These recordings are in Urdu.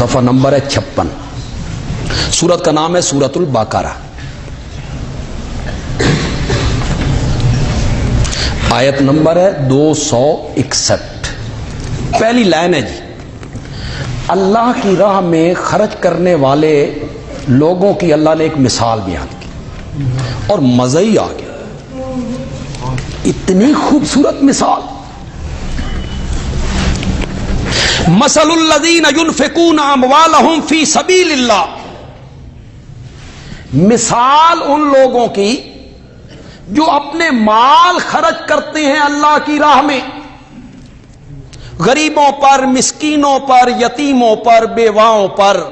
صفحہ نمبر ہے 56. سورت کا نام ہے سورت البقرہ. آیت نمبر ہے 261. پہلی لائن ہے جی. اللہ کی راہ میں خرچ کرنے والے لوگوں کی اللہ نے ایک مثال بیان کی اور مزہ ہی آ گیا. اتنی خوبصورت مثال. مثل الذین ينفقون اموالهم فی سبیل اللہ. مثال ان لوگوں کی جو اپنے مال خرچ کرتے ہیں اللہ کی راہ میں، غریبوں پر، مسکینوں پر، یتیموں پر، بیواؤں پر،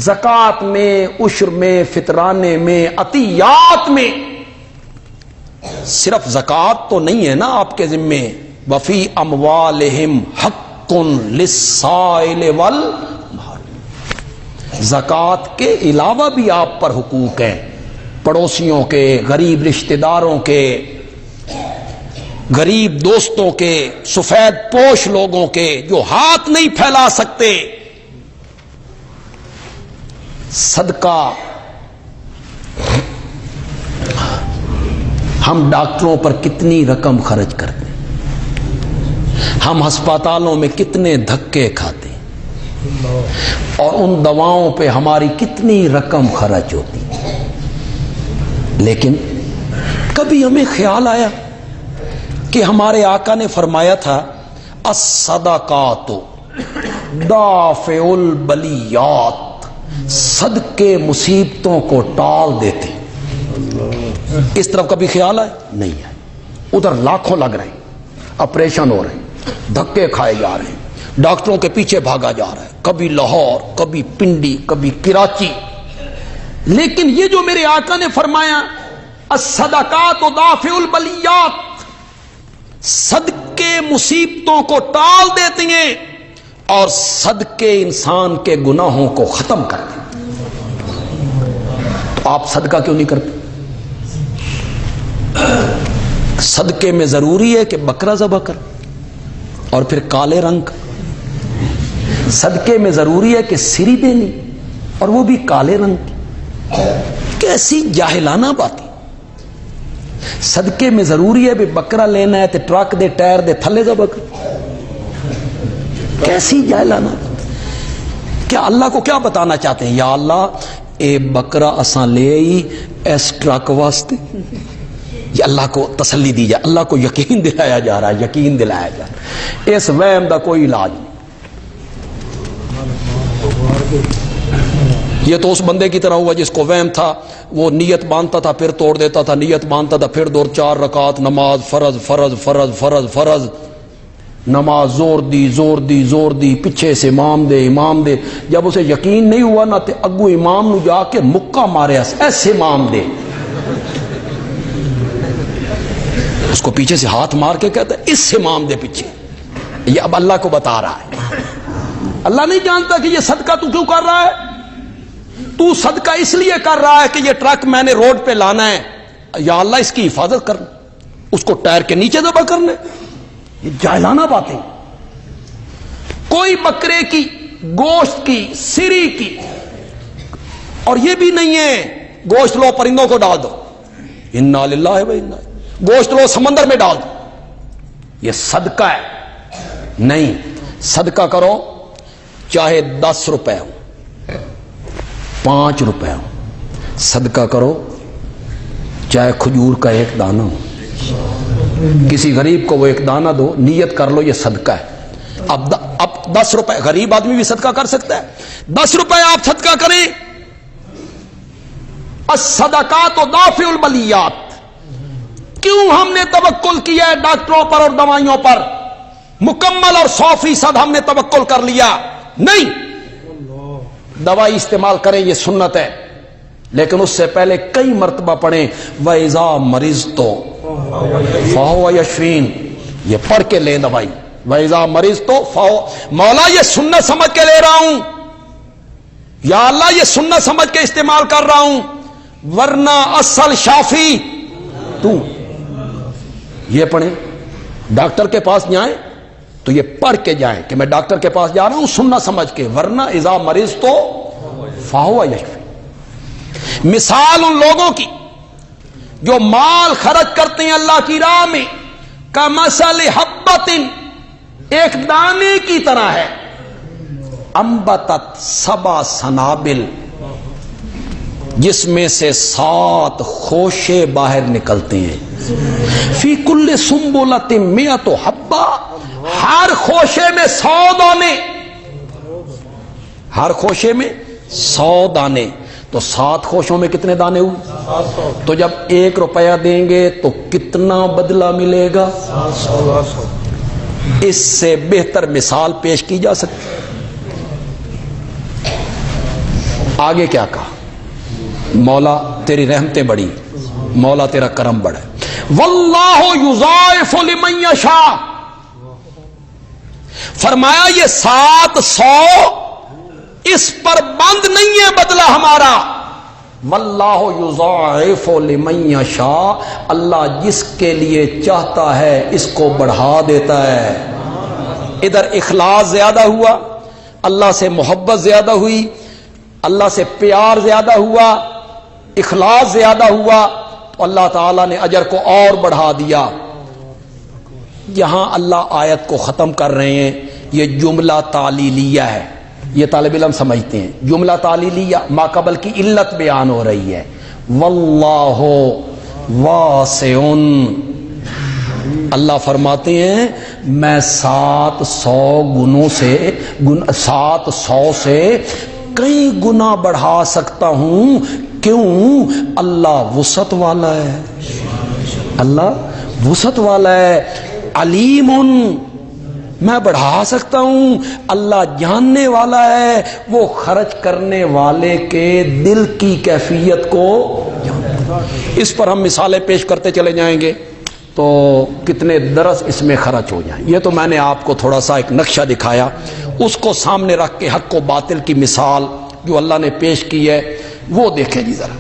زکوٰۃ میں، عشر میں، فطرانے میں، عطیات میں. صرف زکوٰۃ تو نہیں ہے نا آپ کے ذمے. وفی اموالہم حق للسائل والمحروم. زکوٰۃ کے علاوہ بھی آپ پر حقوق ہیں، پڑوسیوں کے، غریب رشتہ داروں کے، غریب دوستوں کے، سفید پوش لوگوں کے جو ہاتھ نہیں پھیلا سکتے. صدقہ. ہم ڈاکٹروں پر کتنی رقم خرچ کرتے ہیں، ہم ہسپتالوں میں کتنے دھکے کھاتے ہیں، اور ان دواؤں پہ ہماری کتنی رقم خرچ ہوتی ہے. لیکن کبھی ہمیں خیال آیا کہ ہمارے آقا نے فرمایا تھا الصدقات دافع البلیات، صدقے مصیبتوں کو ٹال دیتے. اس طرف کبھی خیال آئے؟ نہیں ہے. ادھر لاکھوں لگ رہے ہیں، آپریشن ہو رہے ہیں، دھکے کھائے جا رہے ہیں، ڈاکٹروں کے پیچھے بھاگا جا رہا ہے، کبھی لاہور، کبھی پنڈی، کبھی کراچی. لیکن یہ جو میرے آقا نے فرمایا الصدقات دافع البلیات، صدقے مصیبتوں کو ٹال دیتے ہیں اور صدقے انسان کے گناہوں کو ختم کر دیتے. تو آپ صدقہ کیوں نہیں کرتے؟ صدقے میں ضروری ہے کہ بکرا ذبح کر اور پھر کالے رنگ کا. صدقے میں ضروری ہے کہ سری دینی اور وہ بھی کالے رنگ کی. کیسی جاہلانہ باتیں. صدقے میں ضروری ہے بھی بکرا لینا ہے تو ٹرک دے ٹائر دے تھلے ذبح کر. کیسی جاہلانہ. کیا اللہ کو کیا بتانا چاہتے ہیں؟ یا اللہ اے بکرا اساں لے آئی اس ٹرک واسطے. یہ اللہ کو تسلی دی جائے، اللہ کو یقین دلایا جا رہا ہے، یقین دلایا جا رہا ہے. اس وہم کا کوئی علاج نہیں. یہ تو اس بندے کی طرح ہوا جس کو وہم تھا، وہ نیت باندھتا تھا پھر توڑ دیتا تھا، نیت باندھتا تھا پھر 4 رکعت نماز، فرض فرض فرض فرض فرض، نماز زور دی زور دی زور دی، پیچھے سے امام دے امام دے. جب اسے یقین نہیں ہوا نہ تے اگو امام نو جا کے مکہ مارے ایسے امام دے. اس کو پیچھے سے ہاتھ مار کے کہتا ہے اس امام دے پیچھے. یہ اب اللہ کو بتا رہا ہے. اللہ نہیں جانتا کہ یہ صدقہ تو کیوں کر رہا ہے. تو صدقہ اس لیے کر رہا ہے کہ یہ ٹرک میں نے روڈ پہ لانا ہے، یا اللہ اس کی حفاظت کرنا، اس کو ٹائر کے نیچے دبا کرنا. یہ جاہلانہ باتیں. کوئی بکرے کی، گوشت کی، سری کی، اور یہ بھی نہیں ہے گوشت لو پرندوں کو ڈال دو، انا للہ و انا الیہ، گوشت لو سمندر میں ڈال دو. یہ صدقہ ہے نہیں. صدقہ کرو چاہے 10 روپے ہو، 5 روپے ہو. صدقہ کرو چاہے کھجور کا 1 دانہ ہو. کسی غریب کو وہ 1 دانہ دو، نیت کر لو یہ صدقہ ہے. اب 10 روپے، غریب آدمی بھی صدقہ کر سکتا ہے. 10 روپے آپ صدقہ کریں. الصدقات دافع البلیات. کیوں ہم نے توکل کیا ہے ڈاکٹروں پر اور دوائیوں پر؟ مکمل اور 100% ہم نے توکل کر لیا نہیں. دوائی استعمال کریں یہ سنت ہے، لیکن اس سے پہلے کئی مرتبہ پڑھیں وَإِذَا مَرِضْتُ فَهُوَ يَشْفِينِ. یہ پڑھ کے لیں دوائی. وَإِذَا مَرِضْتُ فَهُوَ. مولا یہ سنت سمجھ کے لے رہا ہوں، یا اللہ یہ سنت سمجھ کے استعمال کر رہا ہوں، ورنہ اصل شافی تو. یہ پڑھیں. ڈاکٹر کے پاس جائیں تو یہ پڑھ کے جائیں کہ میں ڈاکٹر کے پاس جا رہا ہوں سننا سمجھ کے، ورنہ اذا مریض تو فہو یشفی۔ مثال ان لوگوں کی جو مال خرچ کرتے ہیں اللہ کی راہ میں، کمثل حبۃ، ایک دانے کی طرح ہے، انبتت 7 سنابل، جس میں سے 7 خوشے باہر نکلتے ہیں، فی کل سنبلۃ 100 حبہ، ہر خوشے میں 100 دانے، ہر خوشے میں 100 دانے، تو 7 خوشوں میں کتنے دانے ہوئے؟ تو جب 1 روپیہ دیں گے تو کتنا بدلہ ملے گا؟ اس سے بہتر مثال پیش کی جا سکتی۔ آگے کیا کہا؟ مولا تیری رحمتیں بڑی، مولا تیرا کرم بڑا ہے، واللہ یضاعف لمن یشاء، فرمایا یہ 700 اس پر بند نہیں ہے بدلہ ہمارا، واللہ یضاعف لمن یشاء، اللہ جس کے لیے چاہتا ہے اس کو بڑھا دیتا ہے۔ ادھر اخلاص زیادہ ہوا، اللہ سے محبت زیادہ ہوئی، اللہ سے پیار زیادہ ہوا، اخلاص زیادہ ہوا، تو اللہ تعالیٰ نے اجر کو اور بڑھا دیا۔ یہاں اللہ آیت کو ختم کر رہے ہیں، یہ جملہ تعلیلیہ ہے، یہ طالب علم سمجھتے ہیں، جملہ تعلیلیہ ما قبل کی علت بیان ہو رہی ہے، واللہ واسع، اللہ فرماتے ہیں میں 700 گنوں سے 700 سے کئی گنا بڑھا سکتا ہوں، کیوں؟ اللہ وسعت والا ہے، اللہ وسعت والا ہے، علیم، میں بڑھا سکتا ہوں، اللہ جاننے والا ہے، وہ خرچ کرنے والے کے دل کی کیفیت کو جانتا ہے۔ اس پر ہم مثالیں پیش کرتے چلے جائیں گے تو کتنے درس اس میں خرچ ہو جائیں۔ یہ تو میں نے آپ کو تھوڑا سا ایک نقشہ دکھایا، اس کو سامنے رکھ کے حق و باطل کی مثال جو اللہ نے پیش کی ہے وہ دیکھیں جی ذرا۔